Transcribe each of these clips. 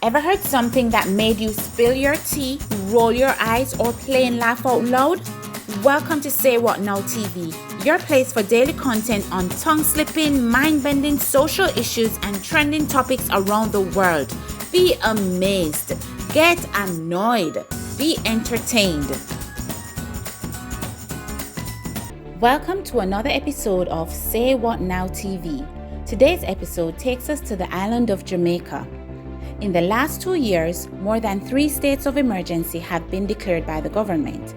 Ever heard something that made you spill your tea, roll your eyes, or plain laugh out loud? Welcome to Say What Now TV, your place for daily content on tongue-slipping, mind-bending social issues and trending topics around the world. Be amazed, get annoyed, be entertained. Welcome to another episode of Say What Now TV. Today's episode takes us to the island of Jamaica. In the last 2 years, more than 3 states of emergency have been declared by the government.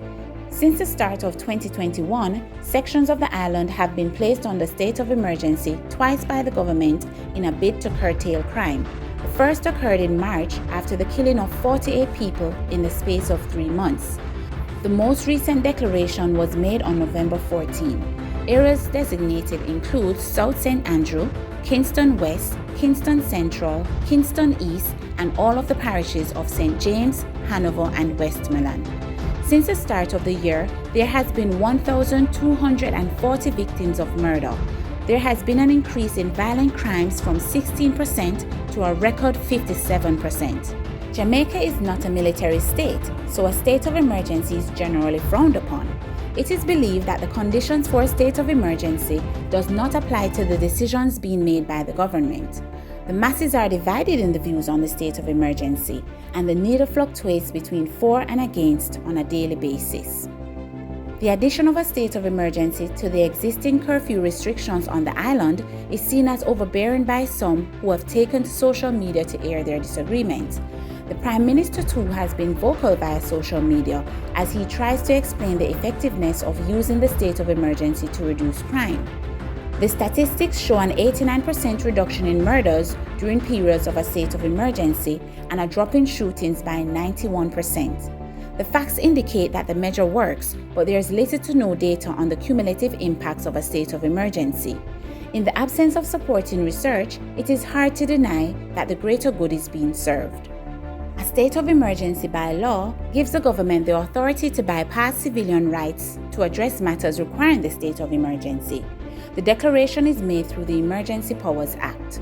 Since the start of 2021, sections of the island have been placed on the state of emergency twice by the government in a bid to curtail crime. The first occurred in March after the killing of 48 people in the space of 3 months. The most recent declaration was made on November 14. Areas designated include South St. Andrew, Kingston West, Kingston Central, Kingston East, and all of the parishes of St. James, Hanover, and Westmoreland. Since the start of the year, there has been 1,240 victims of murder. There has been an increase in violent crimes from 16% to a record 57%. Jamaica is not a military state, so a state of emergency is generally frowned upon. It is believed that the conditions for a state of emergency does not apply to the decisions being made by the government. The masses are divided in the views on the state of emergency, and the needle fluctuates between for and against on a daily basis. The addition of a state of emergency to the existing curfew restrictions on the island is seen as overbearing by some who have taken to social media to air their disagreement. The Prime Minister too has been vocal via social media as he tries to explain the effectiveness of using the state of emergency to reduce crime. The statistics show an 89% reduction in murders during periods of a state of emergency and a drop in shootings by 91%. The facts indicate that the measure works, but there is little to no data on the cumulative impacts of a state of emergency. In the absence of supporting research, it is hard to deny that the greater good is being served. A state of emergency by law gives the government the authority to bypass civilian rights to address matters requiring the state of emergency. The declaration is made through the Emergency Powers Act.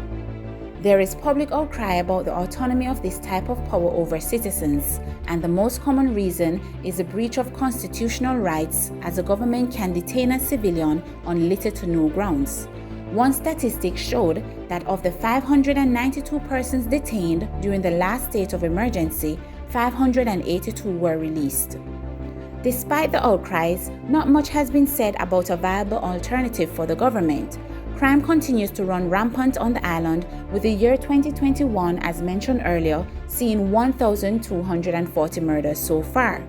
There is public outcry about the autonomy of this type of power over citizens, and the most common reason is a breach of constitutional rights, as the government can detain a civilian on little to no grounds. One statistic showed that of the 592 persons detained during the last state of emergency, 582 were released. Despite the outcries, not much has been said about a viable alternative for the government. Crime continues to run rampant on the island, with the year 2021, as mentioned earlier, seeing 1,240 murders so far.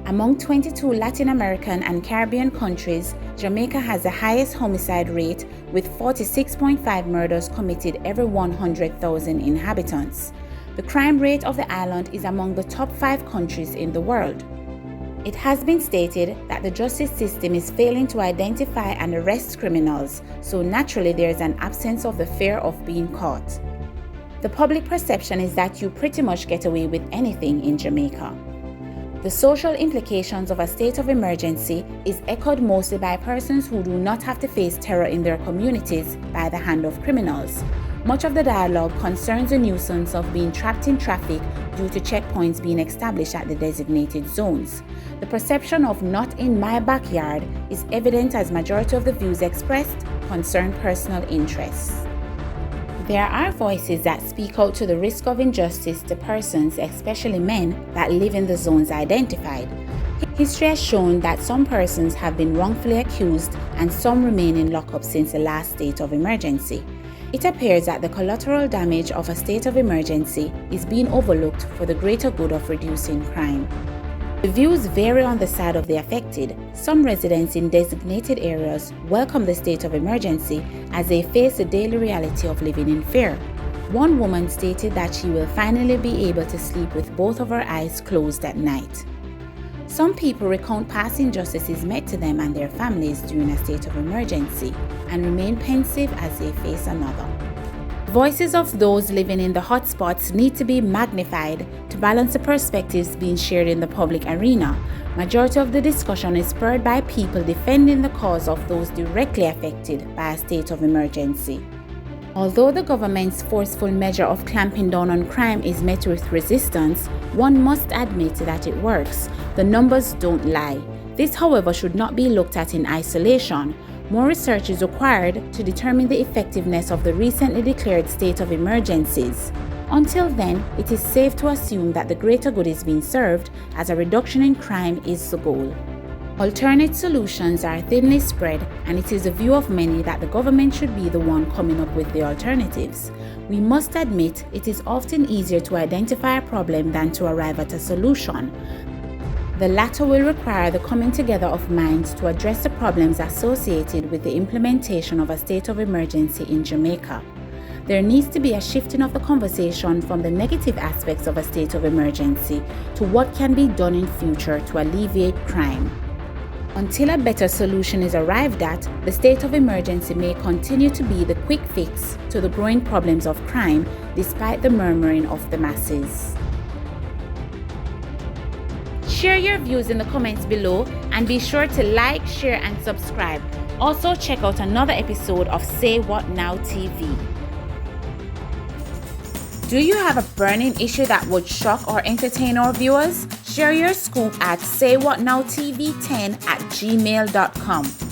Among 22 Latin American and Caribbean countries, Jamaica has the highest homicide rate, with 46.5 murders committed every 100,000 inhabitants. The crime rate of the island is among the top 5 countries in the world. It has been stated that the justice system is failing to identify and arrest criminals, so naturally there is an absence of the fear of being caught. The public perception is that you pretty much get away with anything in Jamaica. The social implications of a state of emergency is echoed mostly by persons who do not have to face terror in their communities by the hand of criminals. Much of the dialogue concerns the nuisance of being trapped in traffic due to checkpoints being established at the designated zones. The perception of "not in my backyard" is evident as majority of the views expressed concern personal interests. There are voices that speak out to the risk of injustice to persons, especially men, that live in the zones identified. History has shown that some persons have been wrongfully accused and some remain in lockup since the last state of emergency. It appears that the collateral damage of a state of emergency is being overlooked for the greater good of reducing crime. The views vary on the side of the affected. Some residents in designated areas welcome the state of emergency as they face the daily reality of living in fear. One woman stated that she will finally be able to sleep with both of her eyes closed at night. Some people recount past injustices met to them and their families during a state of emergency and remain pensive as they face another. Voices of those living in the hotspots need to be magnified to balance the perspectives being shared in the public arena. Majority of the discussion is spurred by people defending the cause of those directly affected by a state of emergency. Although the government's forceful measure of clamping down on crime is met with resistance, one must admit that it works. The numbers don't lie. This, however, should not be looked at in isolation. More research is required to determine the effectiveness of the recently declared state of emergencies. Until then, it is safe to assume that the greater good is being served, as a reduction in crime is the goal. Alternate solutions are thinly spread, and it is the view of many that the government should be the one coming up with the alternatives. We must admit it is often easier to identify a problem than to arrive at a solution. The latter will require the coming together of minds to address the problems associated with the implementation of a state of emergency in Jamaica. There needs to be a shifting of the conversation from the negative aspects of a state of emergency to what can be done in future to alleviate crime. Until a better solution is arrived at, the state of emergency may continue to be the quick fix to the growing problems of crime, despite the murmuring of the masses. Share your views in the comments below and be sure to like, share and subscribe. Also check out another episode of Say What Now TV. Do you have a burning issue that would shock or entertain our viewers? Share your scoop at saywhatnowtv10@gmail.com.